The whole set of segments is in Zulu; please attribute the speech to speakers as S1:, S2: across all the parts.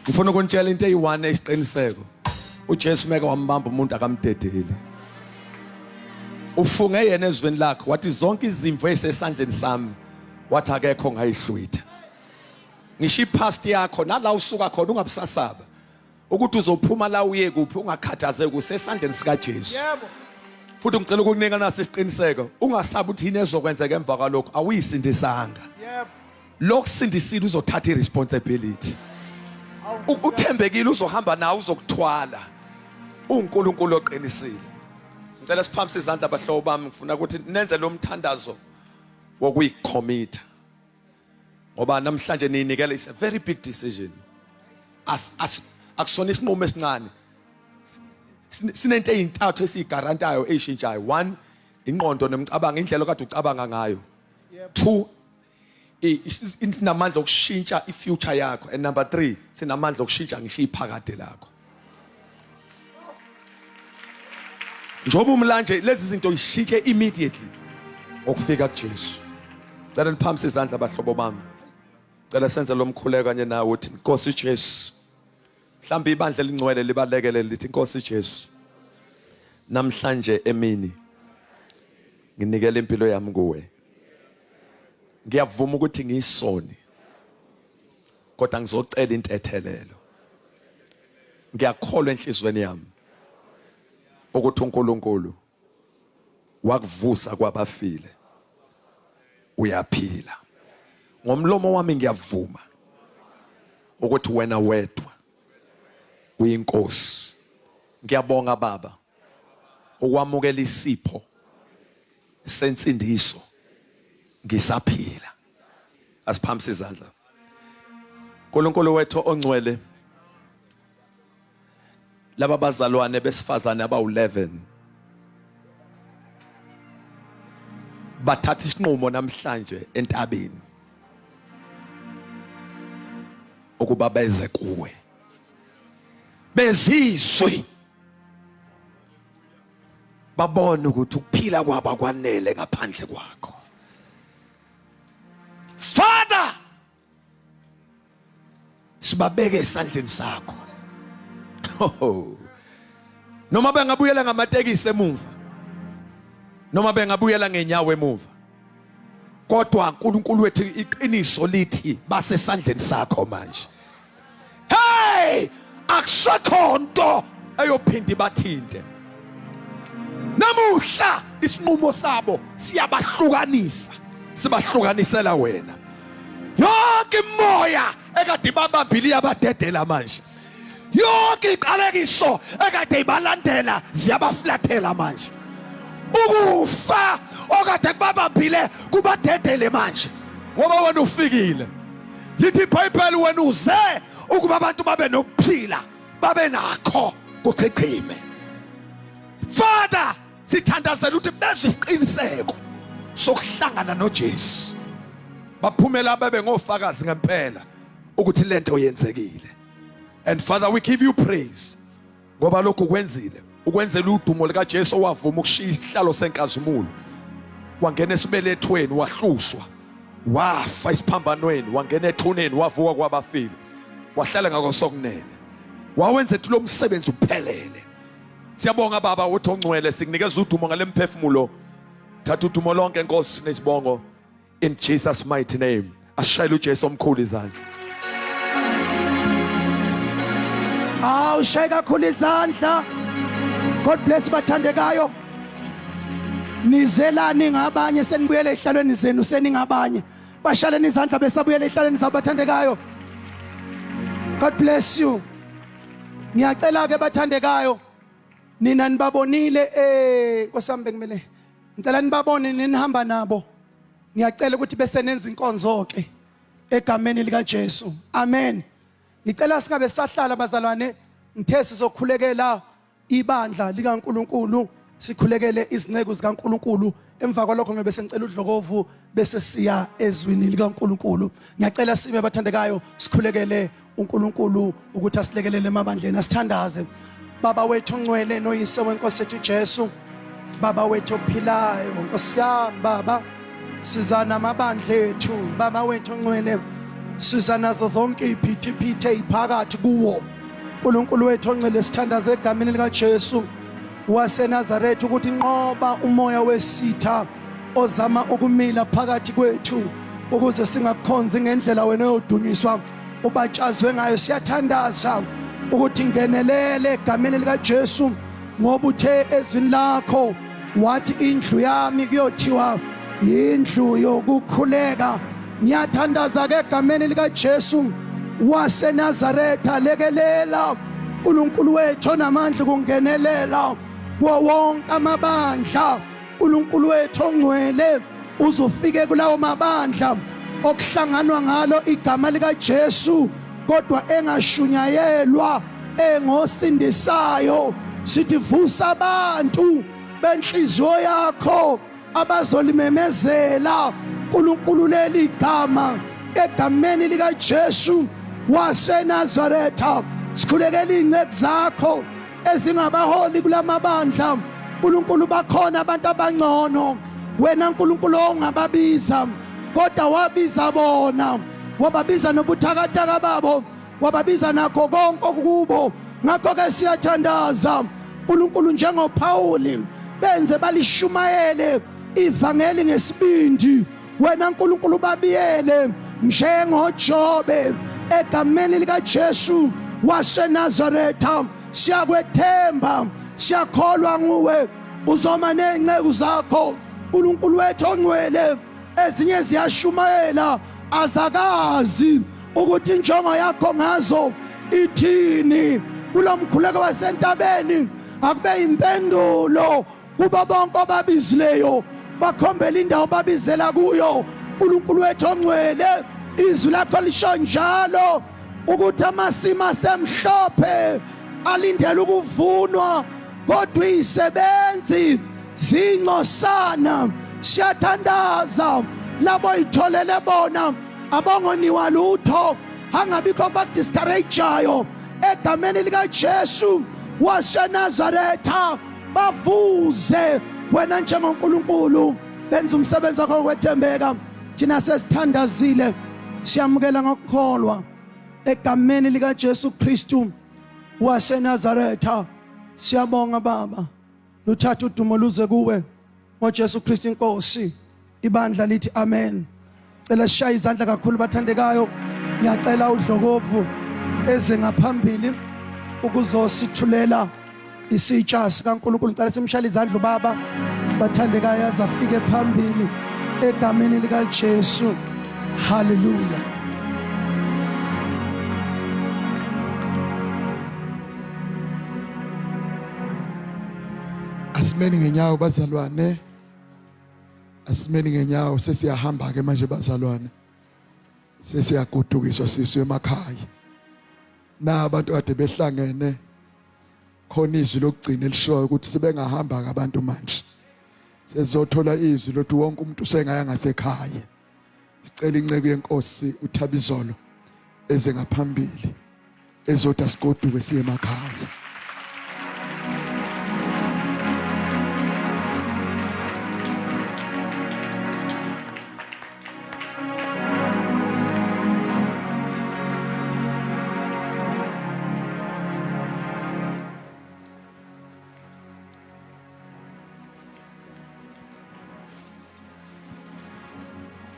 S1: Ngifuna ukunitshela into eyi-1 esiqiniseko. uJesu meke wambamba umuntu akamdedeli. Ufunge yena ezweni lakhe wathi zonke izimvu ezisesandleni sami wathi akekho ngayihlwitha. Ngisho ipast yakho nala usuka khona ungabusasaba ukuthi uzophuma la uye kuphi ungakhathazeki kusesandleni sika Jesu. Yebo. Futhi ngicela ukukunika nasi isiqiniseko ungasabi ukuthi yini ezokwenzeka emva kwalokho awuyisindisanga. Yebo. Lokusindisile uzothatha iresponsibility. Uthembekile uzohamba nawe uzokuthwala. uNkulunkulu oqinisile. Ngicela siphamise izandla abahlobo bami ngifuna ukuthi nenze lo mthandazo wokuyicommit. Ngoba namhlanje niyinikela is a very big decision. Akusona isinqumo esincane. Sinento ezintathu esigarantayo ezishintshayo. 1 ingqondo nomcabango indlela okade ucabanga ngayo. 2 sinamandla okushintsha ifuture yakho and number 3 sinamandla okushintsha ngisho iphakade lakho. Njoba umlanje lezi zinto ishintshe immediately okufika kuJesu. Cela niphamise izandla abahlobo bami. Cela senze lo mkhuleko kanye nawe uthi Nkosi Jesu. Mhlawumbe ibandla elingcwele libalekele lithi Nkosi Jesu. Namhlanje emini nginikele impilo yami kuwe. Ngiyavuma ukuthi ngiyisoni. Kodwa ngizocela intethelelo. Ngiyakholwa enhlizweni yami ukuthi uNkulunkulu wakuvusa kwabafile. Uyaphila. Ngomlomo wami ngiyavuma ukuthi wena wedwa uyinkosi. Ngiyabonga Baba ukwamukela isipho sensindiso ngisaphila. Asiphamise izandla. uNkulunkulu wethu ongcwele laba bazalwane besifazane aba-11 bathatha isinqumo namhlanje entabeni ukuba beze kuwe bezizwe babone ukuthi ukuphila kwabo akwanele ngaphandle kwakho. Father, sibabeke esandleni sakho. Noma bengabuyela ngamatekisi emuva, noma bengabuyela ngenyawo emuva, kodwa uNkulunkulu wethu iqiniso lithi basesandleni sakho manje. Hey, akusekho nto eyophinda ibathinte. Namuhla isinqumo sabo siyabahlukanisa, sibahlukanisela wena. Yonke imoya ekade ibabambile iyabadedela manje. Yonke iqalekiso ekade ibalandela ziyabaflathela manje. Ukufa okade kubabambile kubadedele manje. Ngoba wena ufikile. Lithi iBhayibheli wena uze ukuba abantu babe nokuphila, babe nakho kuchichime. Father, sithandazela ukuthi bezwe isiqiniseko sokuhlangana noJesu. Baphumela babe ngofakazi ngempela ukuthi lento yenzekile. And Father, we give you praise ngoba lokhu kwenzile ukwenzela udumo lika Jesu wavuma ukushiya isihlalo senkazimulo wangena esibelethweni wahlushwa wafa isiphambanweni wangena ethuneni wavuka kwabafile wahlala ngakosokunene wawenza ethi lo msebenzi uphelele. Siyabonga Baba uthi ongcwele sikunikeza udumo ngale mphefumulo. Thatha udumo lonke Nkosi nesibongo in Jesus mighty name. Ashayela uJesu omkhulu izandla.
S2: Shaya kakhulu izandla. God bless bathandekayo. Nizelani ngabanye senibuyele ehlalweni zenu seningabanye. Bashaleni izandla besabuyele ehlalweni zabathandekayo. God bless you. Ngiyacela ke bathandekayo. Nina nibabonile kosambe kumele. Ngicela nibabone ninihamba nabo. Ngiyacela ukuthi bese nenza inkonzo ke egameni lika Jesu. Amen. Ngicela singabe sahlala bazalwane ngithe sizokhulekela ibandla likaNkulunkulu sikhulekele izinceku zikaNkulunkulu emva kwalokho ngibe sengicela udlokovu bese siya ezwini likaNkulunkulu. Ngiyacela sibe bathandekayo sikhulekele uNkulunkulu ukuthi asilekelele emabandleni asithandaze. Baba wethu ongcwele noyise wenkosi yethu Jesu, Baba wethu ophilayo, Nkosi yami Baba, sizana amabandla ethu, Baba wethu ongcwele siza nazo zonke iphithiphithi eziphakathi kuwo. uNkulunkulu wethu ongcwele sithandaza egameni lika Jesu waseNazaretha ukuthi inqoba umoya wesitha ozama ukumila phakathi kwethu ukuze singakukhonzi ngendlela wena odunyiswa ubatshazwe ngayo. Siyathandaza ukuthi ngenelele egameni lika Jesu ngoba uthe ezwini lakho wathi indlu yami kuyothiwa indlu yokukhuleka. Ngiyathandaza ke egameni lika Jesu waseNazaretha, lekelela uNkulunkulu wethu onamandla kungenelela kuwo wonke amabandla. uNkulunkulu wethu ongcwele uzofike kulawo mabandla okuhlanganwa ngalo igama lika Jesu kodwa engashunyayelwa, engosindisayo. Sithi vusa abantu benhliziyo yakho abazolimemezela uNkulunkulu leli gama egameni lika Jesu waseNazaretha. Sikhulekela ingcebo zakho ezingabaholi kulamabandla. uNkulunkulu bakhona abantu abangcono wena uNkulunkulu ongababiza kodwa wabiza bona, wababiza nobuthakathaka babo, wababiza nakho konke okubo. Ngakho ke siyathandaza uNkulunkulu njengoPawuli benze balishumayele ivangeli ngesibindi. Wena uNkulunkulu babiyele njengoJobe egameni lika Jesu waseNazaretha. Siyakwethemba, siyakholwa nguwe uzoma nengcebo zakho uNkulunkulu wethu ongcwele. Ezinye ziyashumayela azakazi ukuthi injongo yakho ngazo ithini. Kulomkhuleko waseNtabeni akube impendulo kuba bonke ababizileyo bakhombela indawo babizela kuyo. uNkulunkulu wethu ongcwele, izwi lakho lisho njalo ukuthi amasimo asemhlophe alindele ukuvunwa kodwa izisebenzi zingcosana. Siyathandaza labo itholele bona abongoniwa lutho, angabikho bakudiscourageayo egameni lika Jesu waseNazaretha. Bavuze wena njengoNkulunkulu, benza umsebenzi wakho ngokwethembeka. Thina sesithandazile, siyamukela ngokukholwa egameni lika Jesu Kristu waseNazaretha. Siyabonga Baba, luthatha udumo luze kuwe ngoJesu Kristu inkosi. Ibandla lithi amen. Cela sishaya izandla kakhulu bathandekayo. Ngiyacela udlokovu eze ngaphambili ukuzosithulela isitsha sikaNkulunkulu. Ngicela simshayele izandla Baba bathandekayo azafike phambili egameni lika Jesu. Hallelujah.
S1: Asimeni ngenyawo bazalwane, asimeni ngenyawo. Sesiyahamba ke manje bazalwane, sesiyagodukiswa sisiwe emakhaya. Na abantu kade behlangene khona izwi lokugcina elishoyo ukuthi sebengahamba kabantu manje. Sezothola izwi lokuthi wonke umuntu usengaya ngasekhaya. Sicela inceke yenkosi uThabizolo eze ngaphambili ezothi asigoduke siye emakhaya.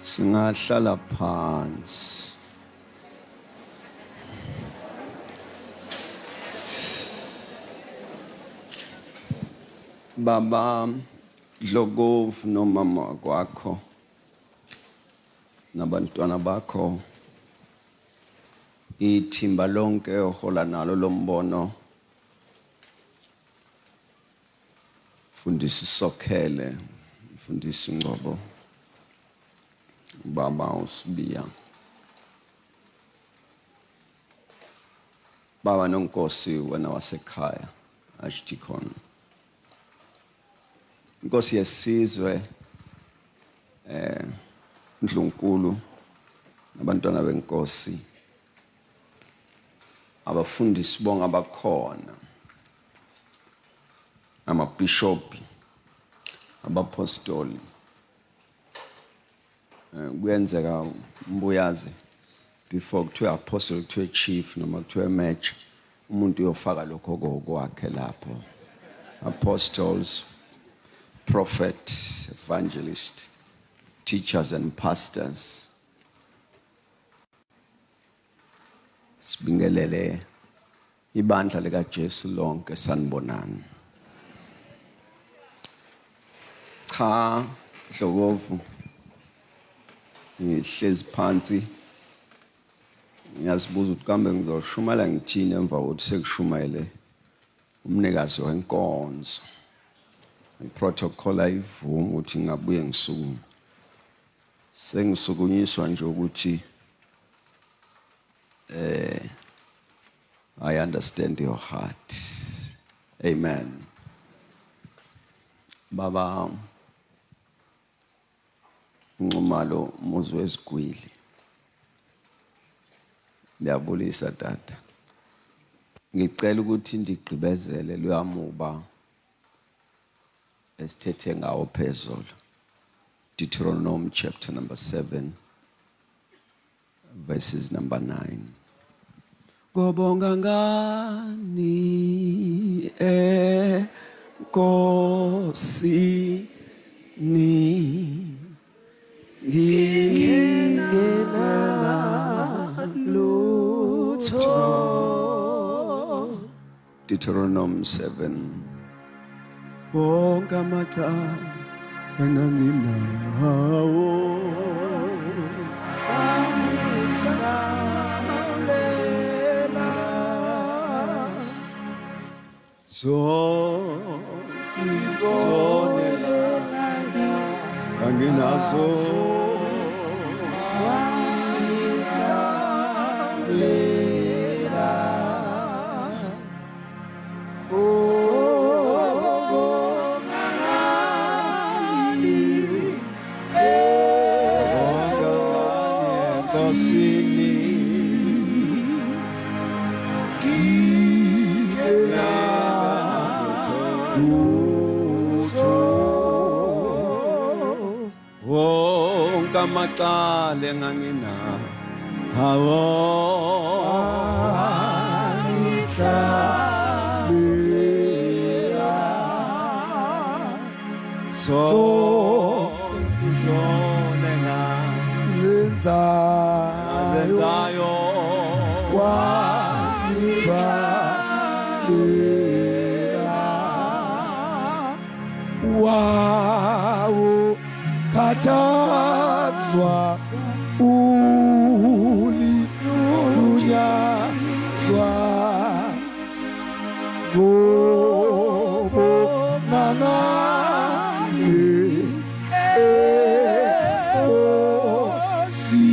S3: Singahlala phansi. Baba Dlogovu nomama kwakho nabantwana bakho, ithimba lonke ohola nalo lombono, fundisa isokhele, fundisa ingcobo. Baba usibiya, Baba nonkosi wena wasekhaya ashitikhona, inkosi yesizwe uNkulunkulu nabantwana benkosi, abafundisi bonke abakhona, amabhishophi, abapostoli. Kuyenzeka mbuyazi before kuthiwe apostle kuthiwe chief noma kuthiwe match umuntu uyofaka lokho kwakhe lapho. Apostles, prophet, evangelist, teachers and pastors. Sibingelele ibandla lika Jesu lonke sanibonani. Cha Dlokovu ngihlezi phansi ngiyazibuza ukuthi kambe ngizoshumela ngithini emva kokuthi sekushumayele umnikazi wenkonzo. Iprotocol ayivumi ukuthi ngabuye ngisukume. Sengisukunyiswa nje ukuthi I understand your heart. Amen. Baba Nxumalo Muzi Wezigwili. Ngiyabulisa tata. Ngicela ukuthi ndigqibezele loyamuba esithethe ngawo phezulu. Deuteronomy chapter number 7 verses number 9. Ngobonga ngani Nkosi ni Deuteronomy 7. Bonga mata enganginawo izone anginazo Macale ngangina hawo so izone nga zenzayo
S2: wow katazwa uli dunyazwa gobo nangani osi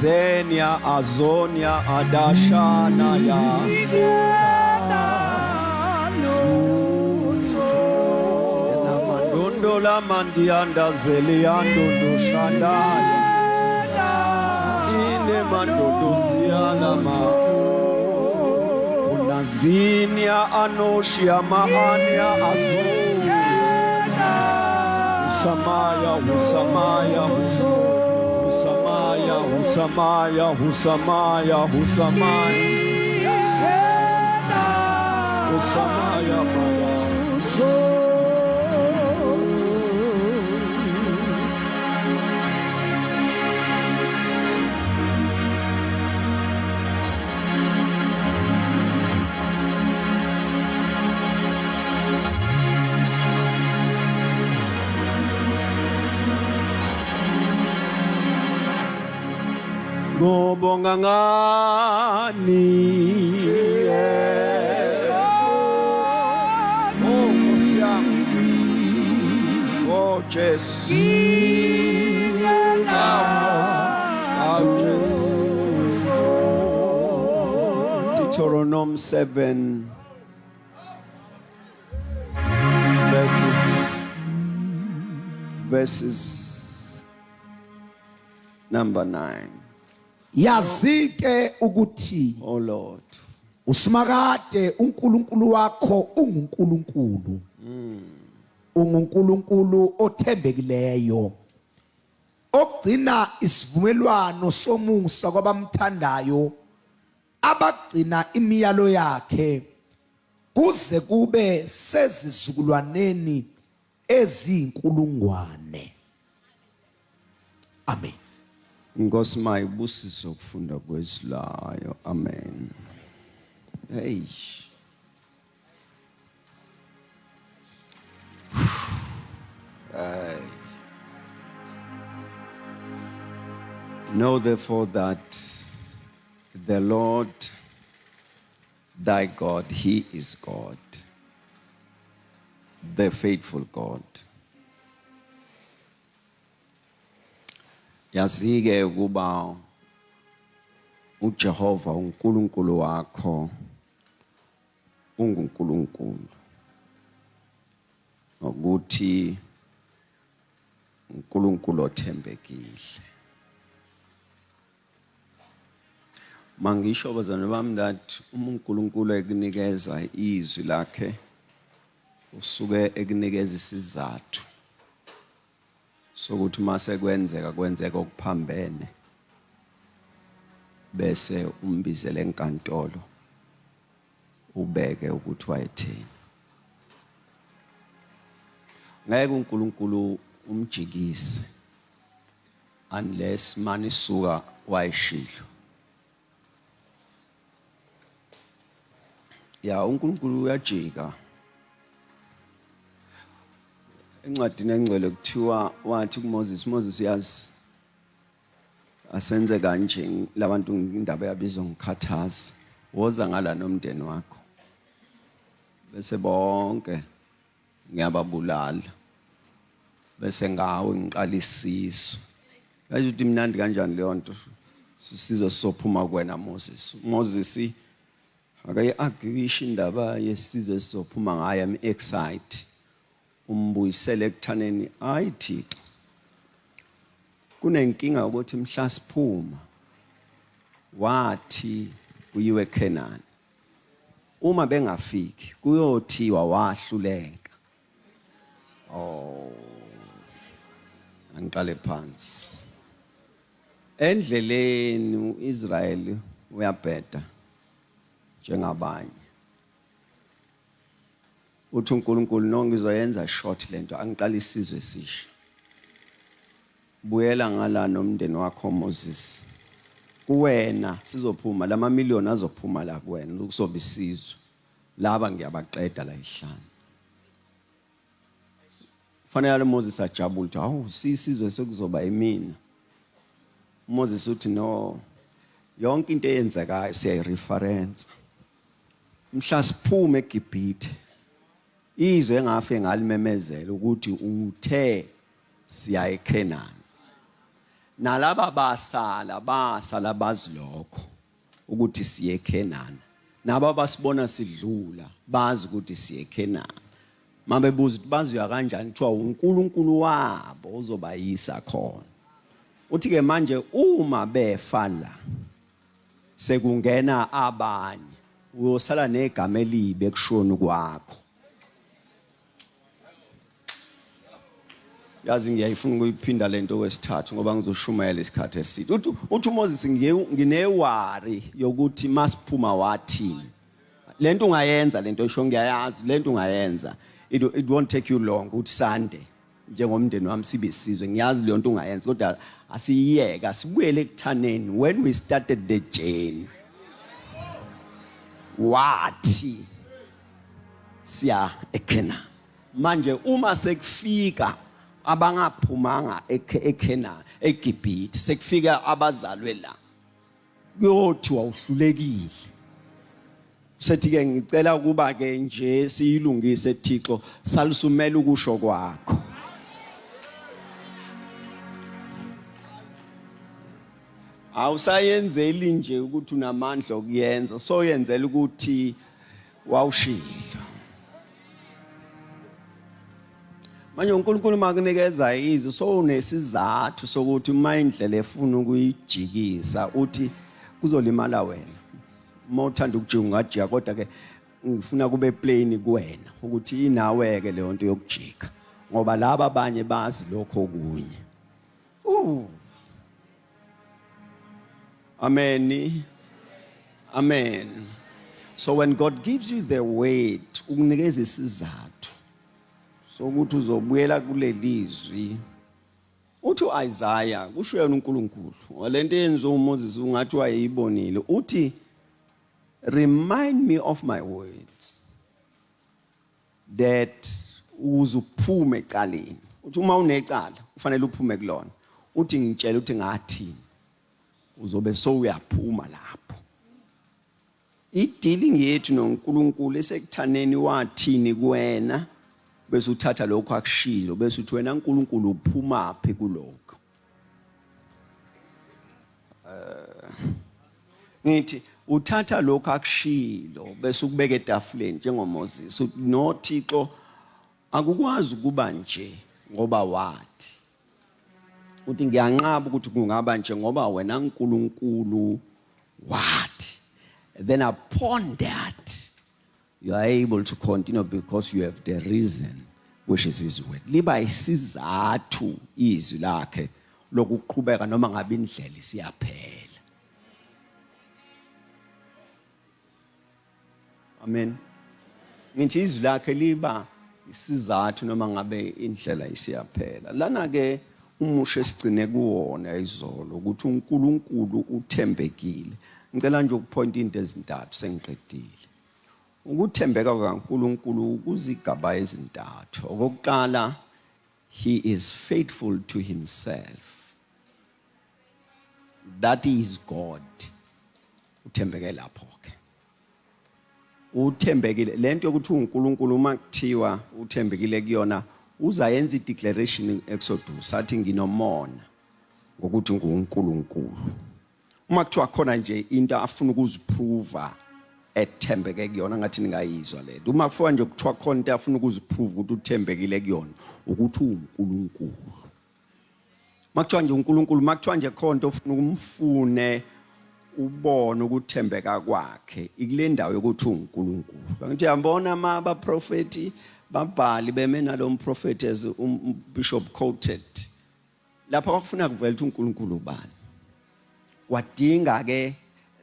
S3: Zenia Azonia Adashana ya Mandondo la mandianda zeliando dushanda ine mandondo ziana ma unazinia anoshia maania azu usamaya usamaya Husamaya, Husamaya, Husamaya, Husamaya, Maya. Ngobonga ngani Oh Jesus Deuteronomy 7 verses number 9.
S4: Yazike ukuthi
S3: Oh Lord,
S4: usimakade uNkulunkulu wakho unguNkulunkulu. UnguNkulunkulu othembekileyo. Ogcina isivumelwano somusa kwabamthandayo abagcina imiyalo yakhe kuze kube sezizukulwaneni ezinkulungwane. Amen.
S3: Nkosi mayibusiso ukufunda kwesilayo. Amen. Hey. Know therefore that the Lord thy God, he is God, the faithful God. Yazike ukuba uJehova uNkulunkulu wakho unguNkulunkulu. Ukuthi uNkulunkulu othembekile. Mangisho bazana bami that uNkulunkulu ekunikeza izwi lakhe usuke ekunikeza isizathu sokuthi mase kwenzeka okuphambene bese umbizele enkantolo ubeke ukuthi wayethini. Ngeke uNkulunkulu umjikise unless mani suka wayishilo. Ya uNkulunkulu uyajika. Encwadini engcwele kuthiwa wathi kuMoses uyazi asenze kanje labantu indaba yabizwa ngikhathaza woza ngala nomndeni wakho bese bonke ngiyababulala bese ngawe ngiqalisiso. Yazi ukuthi imnandi kanjani leyo nto sisizo sophuma kuwena Moses akayi-agwisha indaba yesizwe sizophuma ngayo am-excite umbuyisele ekuthaneni hayi Thixo kunenkinga ukuthi mhla siphuma wathi kuyiwe eKhanani uma bengafiki kuyothiwa wahluleka. Angiqale phansi endleleni uIsrayeli uyabheda njengabanye. Uthi uNkulunkulu no ngizoyenza short lento angiqala isizwe esisha. Buyela ngala nomndeni wakho Moses. Kuwena sizophuma lama million azophuma la kuwena ukusoba isizwe. Laba ngiyabaqeda la ehlanu. Fanele Moses ajabule ukuthi hawu sisizwe sekuzoba yimina. Moses uthi no yonke into eyenzekayo siyayireference. Mhla siphume eGibhithe izwe engafe ngalimemezela ukuthi uthe siya eKhanani. Nalaba basala bazi lokho ukuthi siye eKhanani. Naba basibona sidlula bazi ukuthi siye eKhanani. Mabebuza ukuthi bazuya kanjani kuthiwa uNkulunkulu wabo uzobayisa khona. Uthi ke manje uma befa la sekungena abanye uyosala negama elibe kushona kwakho. Yazi ngiyayifuna ukuyiphinda lento kwesithathu ngoba ngizoshumayela isikhathi eside. Uthi Moses nginewari yokuthi masiphuma wathini. Lento ungayenza lento esho ngiyayazi lento ungayenza. It won't take you long ukuthi Sunday njengomndeni wami sibe isizwe. Ngiyazi leyo nto ungayenza kodwa asiyiyeka sibuyele ekuthaneni when we started the journey. Wathi siya eKhanani. Manje uma sekufika abangaphumanga eKhanani eGibhithe sekufika abazalwe la kuyothi wawuhlulekile. Sethi ke ngicela ukuba ke nje siyilungise Thixo salusumela ukusho kwakho. awusayenzeli nje ukuthi unamandla okuyenza, so yenzela ukuthi wawushilo. Manje uNkulunkulu makunikeza izwi, so unesizathu sokuthi uma indlela efuna ukuyijikisa uthi kuzolimala wena. Uma uthanda ukujika ungajika, kodwa ke ngifuna kube plain kuwena ukuthi inawe ke leyo nto yokujika, ngoba laba abanye bazi lokho okunye. Amen. Amen. So when God gives you the weight, ukunikeza isizathu sokuthi uzobuyela kulelizwi, uthi uIsaiah kusho yena uNkulunkulu walento yenziwa uMoses ungathi wayibonile, uthi remind me of my words that uzuphume ecaleni. Uthi uma unecala ufanele uphume kulona, uthi ngitshela ukuthi ngathi uzobe so uyaphuma lapho. I-dealing yethu noNkulunkulu esekuthaneni wathini kuwena, bese uthatha lokho akushilo, bese uthi wena uNkulunkulu uphuma phi kulokho. Ngithi uthatha lokho akushilo bese ukubeka etafuleni njengoMoses, uthi no Thixo akukwazi ukuba nje ngoba wathi. Uthi ngiyanqaba ukuthi kungaba nje ngoba wena uNkulunkulu wathi. Then upon that you are able to continue because you have the reason, which is his word. Liba isizathu izwi lakhe lokuqhubeka noma ngabe indlela isiyaphela. Amen. Ngithi izwi lakhe liba isizathu noma ngabe indlela isiyaphela. Lana ke umusho esigcine kuwona izolo ukuthi uNkulunkulu uthembekile. Ngicela nje ukupointa into ezintathu sengiqedile. Ukuthembeka kukaNkulunkulu kuzigaba ezintathu. Okokuqala, he is faithful to himself. That is God. Uthembeke lapho ke. Uthembekile lento yokuthi uNkulunkulu uma kuthiwa uthembekile kuyona, uzayenza i-declaration Exodus athi nginomona ngokuthi nguNkulunkulu. Uma kuthiwa khona nje into afuna ukuziprova ethembeke kuyona, ngathi ningayizwa lento. Uma kufika nje kuthiwa khona into afuna ukuziprova ukuthi uthembekile kuyona, ukuthi uNkulunkulu. Uma kuthiwa nje uNkulunkulu, uma kuthiwa nje khona into ofuna ukumfune ubone ukuthembeka kwakhe, ikule ndawo yokuthi uNkulunkulu. Ngithi yabona abaprofeti babhali beme nalo mprofeti as Bishop quoted. Lapha kwakufuna kuvela ukuthi uNkulunkulu ubani. Wadinga ke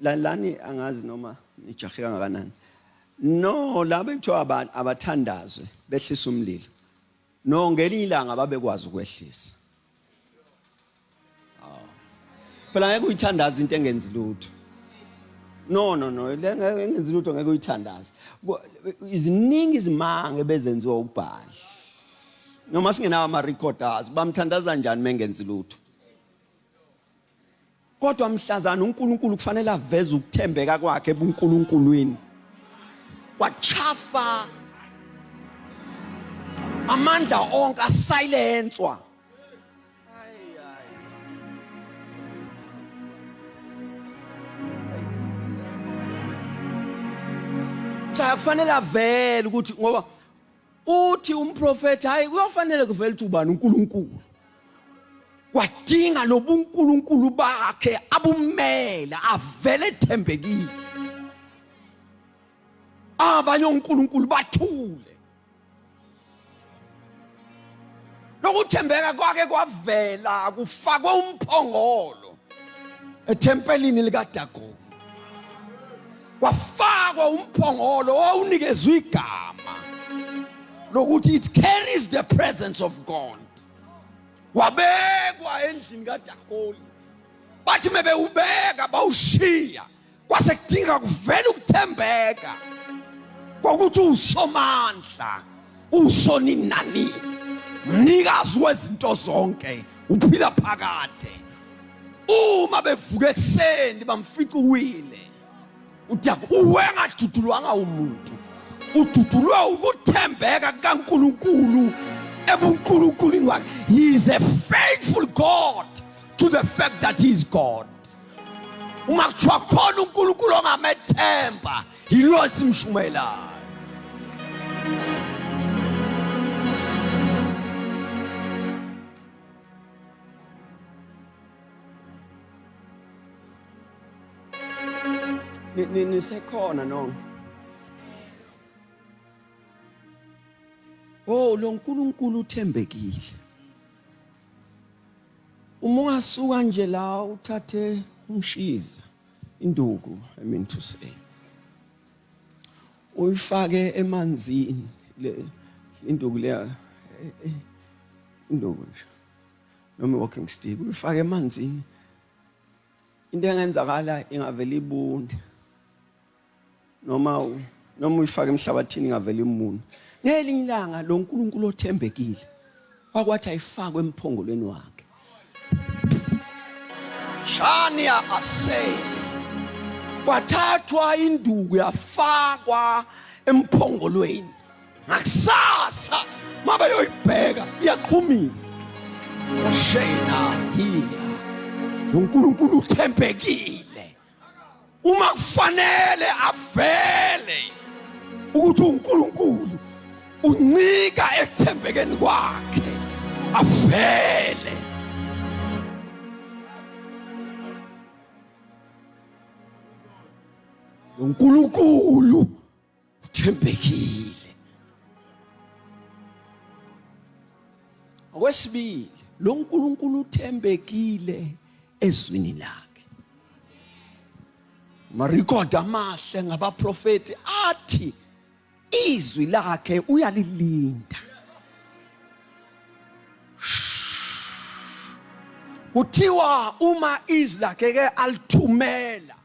S3: lani angazi noma nijahe kangakanani. No, laba ekuthiwa abathandazwe behlisa umlilo. No, ngelinye ilanga babekwazi ukwehlisa. Phela ngeke uyithandaze into engenzi lutho. No, engenzi lutho ngeke uyithandaze. Iziningi izimanga ebezenziwa ubhali. Noma singenawo ama-recorders, bamthandaza njani mengenzi lutho. Kodwa mhlazana uNkulunkulu kufanele aveze ukuthembeka kwakhe ebuNkulunkulwini. Wachafa amandla onke asilenzwa. Cha kufanele avele ukuthi ngoba uthi umprofeti hayi kuyofanele kuvele ukuthi ubani uNkulunkulu. Wadinga nobuNkulunkulu bakhe abumela avele ethembekile. Abanye uNkulunkulu bathule. Lokuthembeka kwakhe kwavela kufakwe umphongolo ethempelini likaDagoni. Kwafakwa umphongolo owunikezwe igama lokuthi it carries the presence of God. Wabekwa endlini kaDagoni. Bathi mebewubeka bawushiya. Kwase kudinga kuvela ukuthembeka kokuthi usomandla, usoninani, mnikazi wezinto zonke, uphila phakade. Uma bevuka ekseni bamfica uwile, uthi uwengadudulwanga umuntu, ududulwe ukuthembeka kaNkulunkulu ebuNkulunkulwini wakhe. He is a faithful God to the fact that he is God. uma kuthiwa khona uNkulunkulu ongamethemba yilo simshumayelayo. Nisekhona nonke? Oh, lo nkulunkulu uthembekile. Uma ungasuka nje la uthathe umshiza, induku, I mean to say, uyifake emanzini, le induku le induku nje, noma walking stick, uyifake emanzini, into engenzakala ingavela ibunde, noma uyifake emhlabathini ingavela imune. Ngelinye ilanga lo nkulunkulu othembekile wakwathi ayifakwe emphongolweni wakhe. Shania asay, kwathathwa induku yafakwa emphongolweni. Ngakusasa mabe yoyibheka iyaqhumisa. Shena hiya uNkulunkulu uthembekile. Uma kufanele avele ukuthi uNkulunkulu uncika ekuthembekeni kwakhe, avele. uNkulunkulu uthembekile. Okwesibili, lo nkulunkulu uthembekile ezwini lakhe. Marikoda amahle ngabaprofeti athi izwi lakhe uyalilinda. Kuthiwa uma izwi lakhe ke alithumela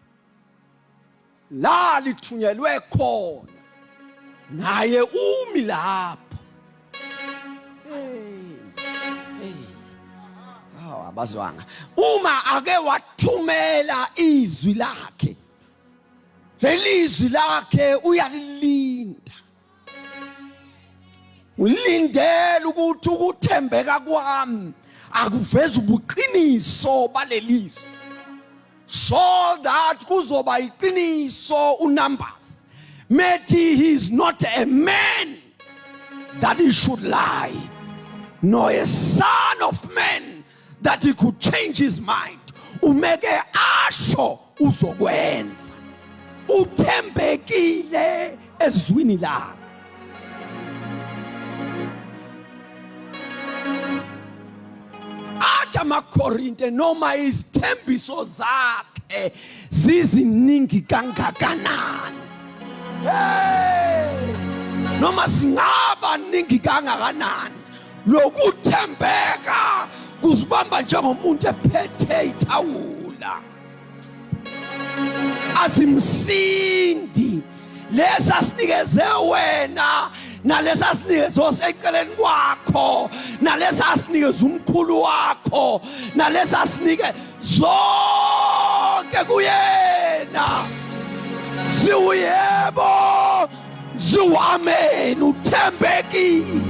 S3: la lithunyelwe khona, naye umi lapho. Abazwanga uma ake wathumela izwi lakhe, lelizwi lakhe uyalilinda. Ulindele ukuthi ukuthembeka kwami akuveze ubuqiniso balelizwi, so that kuzoba iqiniso uNumbers. Methi he is not a man that he should lie, nor a son of man that he could change his mind. Umeke asho uzokwenza. Uthembekile ezwini lakhe. Acha amaKorinte noma izithembiso zakhe ziziningi kangakanani, noma singaba ningi kangakanani, lokuthembeka kuzibamba njengomuntu ephethe ithawula. Azimsindi lesa sinikeze wena, nalesa sinikeze oseceleni kwakho, nalesa sinikeze umkhulu wakho, nalesa sinike zonke kuyena. Ziwuyebo, ziwamen, uthembekile.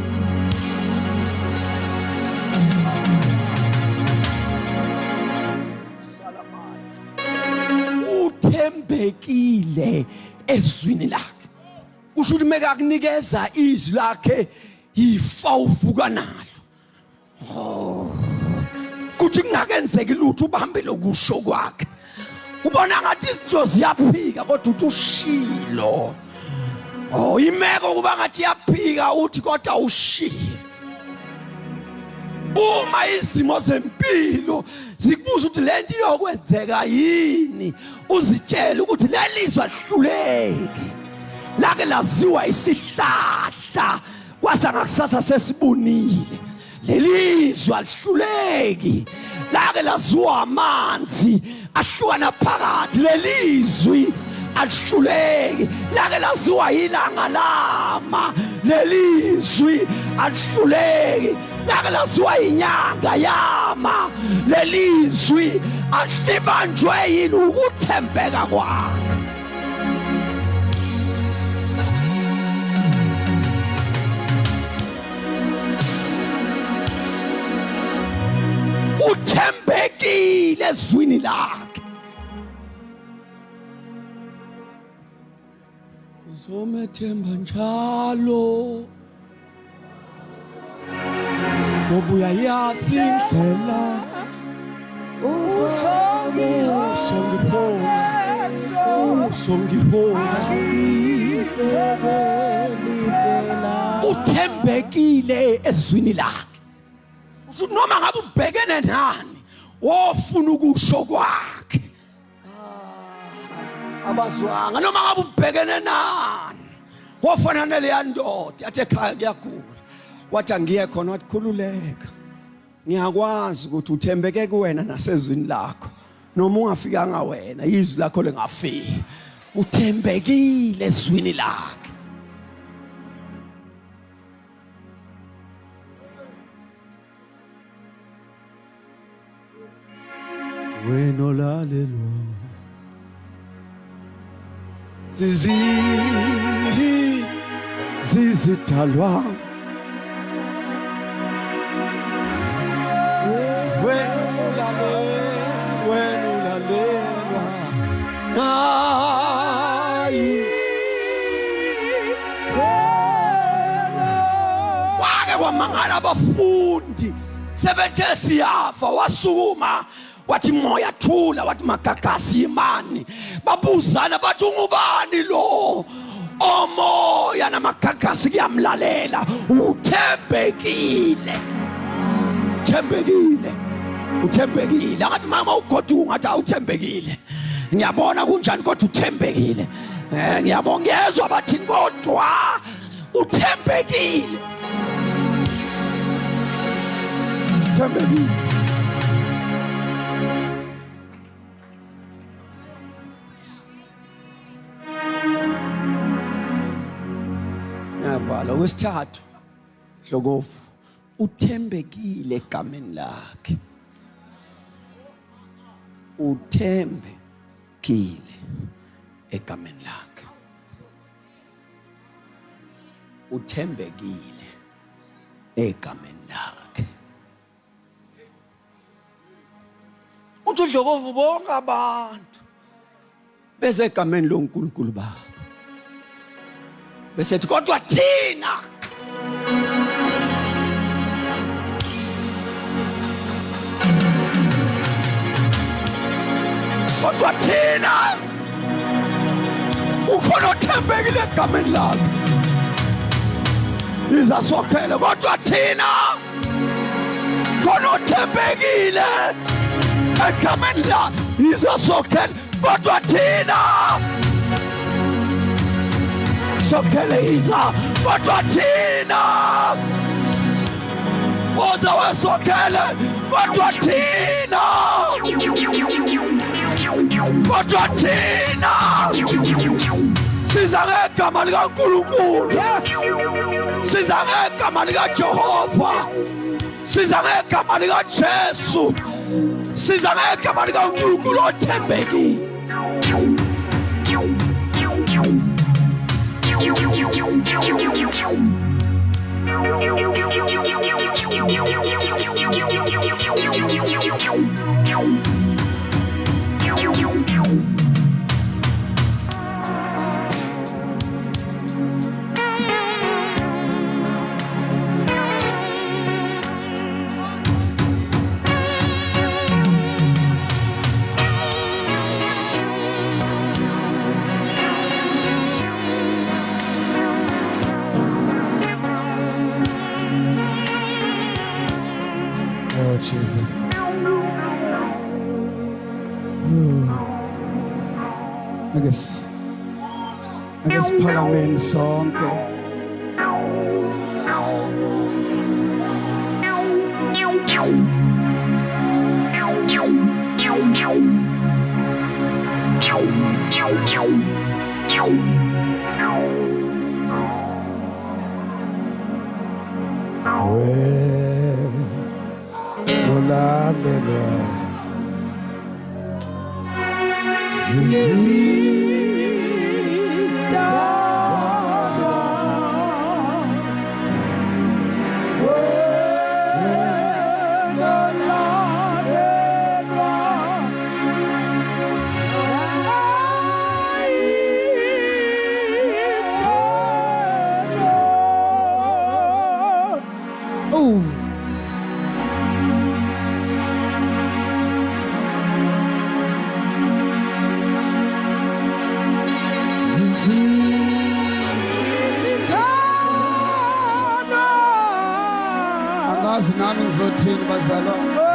S3: Uthembekile ezwini lakhe. Kusho ukuthi mekakunikeza izwi lakhe yifa uvuka nalo. Kuthi kungakenzeki lutho ubambe lokusho kwakhe. Ubona ngathi izinto ziyaphika kodwa uthi ushilo. Imeko kuba ngathi iyaphika uthi kodwa ushilo. Uma izimo zempilo zikubuza ukuthi lento iyokwenzeka yini, uzitshela ukuthi lelizwi alihluleki. Lake laziwa isihlahla kwasa ngakusasa sesibunile. Lelizwi alihluleki. Lake laziwa amanzi ahlukana phakathi. Lelizwi alihluleki. Lake laziwa ilanga lama. Lelizwi alihluleki. Lake laziwa inyanga yama. Lelizwi alibanjwe yini ukuthembeka kwakhe. Uthembekile ezwini lakhe. somethemba njalo ngoba uyayazi indlela uthembekile ezwini lakhe. Noma ngabe ubhekene nani wofuna ukusho kwakhe abazwanga, noma ngabe ubhekene nani wofana naleya ndoda yathi ekhaya kuyagula, wathi angiye khona, wathi khululeka, ngiyakwazi ukuthi uthembeke kuwena nasezwini lakho, noma ungafikanga wena izwi lakho lingafika, uthembekile ezwini lakhe. Wena olalelwa zizidalwa, wena ulalelwa hayi wake kwamangala abafundi sebethe siyafa, wasukuma wathi moya thula, wathi magagasi imani, babuzana bathi ungubani lo omoya namagagasi kuyamlalela. Uthembekile, uthembekile, angathi mama ugoduka ngathi awuthembekile. Ngiyabona kunjani kodwa uthembekile, ngiyabona ngezwe bathi kodwa uthembekile, uthembekile. Vala wesithathu hlokofu, uthembekile egameni lakhe, uthembekile egameni lakhe, uthembekile egameni lakhe. Uthi hlokofu bonke abantu bezegameni loNkulunkulu baba besethi kodwa thina ukhona othembekile egameni lakhe, izasokhele. Kodwa thina khona othembekile egameni lakhe, izasokhele. Kodwa thina sokhele iza, kodwa thina oza wasokhele. Kodwa thina, kodwa thina siza ngegama likaNkulunkulu, siza ngegama likaJehova, siza ngegama likaJesu, siza ngegama likaNkulunkulu othembekile. Jesus. I guess Parliament song.
S2: move.
S5: Angazi nami ngizothini bazalwane.